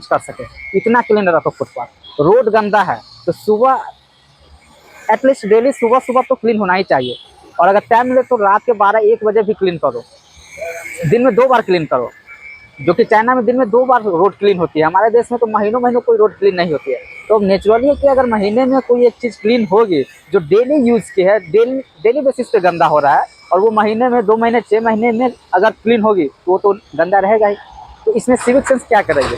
कर सके, इतना क्लीन रखो फुटपाथ। रोड गंदा है तो सुबह एटलीस्ट डेली सुबह सुबह तो क्लीन होना ही चाहिए, और अगर टाइम मिले तो रात के 12-1 बजे भी क्लीन करो, दिन में 2 बार क्लीन करो। जो कि चाइना में दिन में 2 बार रोड क्लीन होती है, हमारे देश में तो महीनों महीनों कोई रोड क्लीन नहीं होती है। तो नेचुरली है कि अगर महीने में कोई एक चीज़ क्लीन होगी जो डेली यूज़ की है, डेली डेली बेसिस पे गंदा हो रहा है, और वो महीने में 2 महीने 6 महीने में अगर क्लीन होगी तो वो तो गंदा रहेगा ही। तो इसमें सिविक सेंस क्या करेंगे?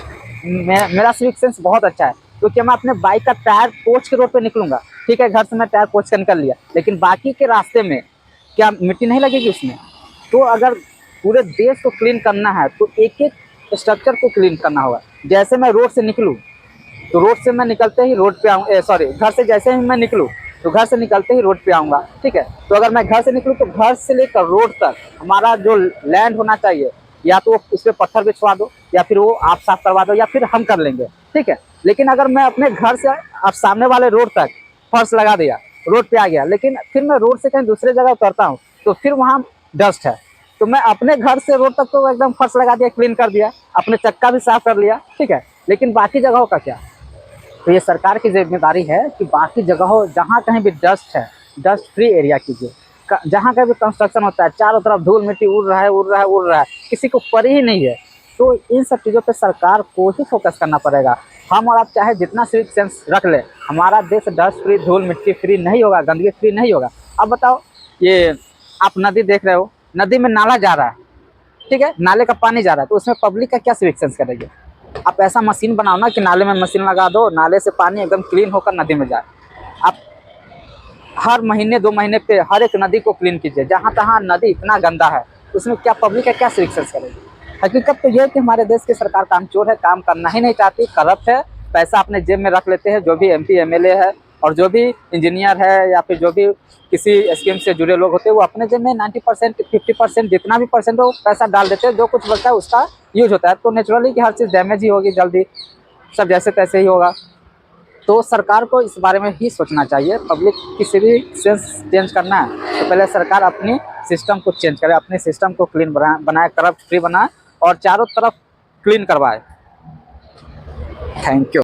मेरा सिविक सेंस बहुत अच्छा है, क्योंकि मैं अपने बाइक का टायर पोंछ के रोड पे निकलूंगा। ठीक है, घर से मैं टायर पोंछ कर निकल लिया, लेकिन बाकी के रास्ते में क्या मिट्टी नहीं लगेगी उसमें? तो अगर पूरे देश को क्लीन करना है तो एक एक स्ट्रक्चर को क्लीन करना होगा। जैसे मैं रोड से निकलूँ तो रोड से मैं निकलते ही रोड पे आऊँ, सॉरी, घर से जैसे ही मैं निकलूँ तो घर से निकलते ही रोड पे आऊँगा। ठीक है, तो अगर मैं घर से निकलूँ तो घर से लेकर रोड तक हमारा जो लैंड होना चाहिए, या तो उस पर पत्थर बिछवा दो, या फिर वो आप साफ करवा दो, या फिर हम कर लेंगे। ठीक है, लेकिन अगर मैं अपने घर से अब सामने वाले रोड तक फर्श लगा दिया, रोड पे आ गया, लेकिन फिर मैं रोड से कहीं दूसरे जगह उतरता हूँ तो फिर वहाँ डस्ट है, तो मैं अपने घर से रोड तक तो एकदम फर्श लगा दिया, क्लीन कर दिया, अपने चक्का भी साफ कर लिया। ठीक है, लेकिन बाकी जगहों का क्या? तो ये सरकार की जिम्मेदारी है कि बाकी जगहों जहाँ कहीं भी डस्ट है, डस्ट फ्री एरिया कीजिए। जहाँ का भी कंस्ट्रक्शन होता है चारों तरफ धूल मिट्टी उड़ रहा है, उड़ रहा है, उड़ रहा है, किसी को परी ही नहीं है। तो इन सब चीज़ों पे सरकार को ही फोकस करना पड़ेगा। हम और आप चाहे जितना सिविक सेंस रख ले, हमारा देश डस्ट फ्री, धूल मिट्टी फ्री नहीं होगा, गंदगी फ्री नहीं होगा। अब बताओ, ये आप नदी देख रहे हो, नदी में नाला जा रहा है, ठीक है, नाले का पानी जा रहा है, तो उसमें पब्लिक का क्या सिविक सेंस करेगी? आप ऐसा मशीन बनाओ ना कि नाले में मशीन लगा दो, नाले से पानी एकदम क्लीन होकर नदी में जाए। आप हर महीने 2 महीने पे हर एक नदी को क्लीन कीजिए। जहाँ तहाँ नदी इतना गंदा है, उसमें क्या पब्लिक का क्या सिविक सेंस करेगी? हकीकत तो यह है कि हमारे देश की सरकार कामचोर है, काम करना ही नहीं चाहती, करप्ट है, पैसा अपने जेब में रख लेते हैं। जो भी एमपी एमएलए है और जो भी इंजीनियर है या फिर जो भी किसी स्कीम से जुड़े लोग होते हैं, वो अपने जेब में 90% 50% जितना भी परसेंट वो पैसा डाल देते हैं, जो कुछ बचता है उसका यूज होता है। तो नेचुरली कि हर चीज़ डैमेज ही होगी, जल्दी सब जैसे तैसे ही होगा। तो सरकार को इस बारे में ही सोचना चाहिए। पब्लिक किसी भी सेंस चेंज करना है तो पहले सरकार अपनी सिस्टम को चेंज करे, अपने सिस्टम को क्लीन बनाए, करप्ट फ्री बनाए और चारों तरफ क्लीन करवाए। Thank you.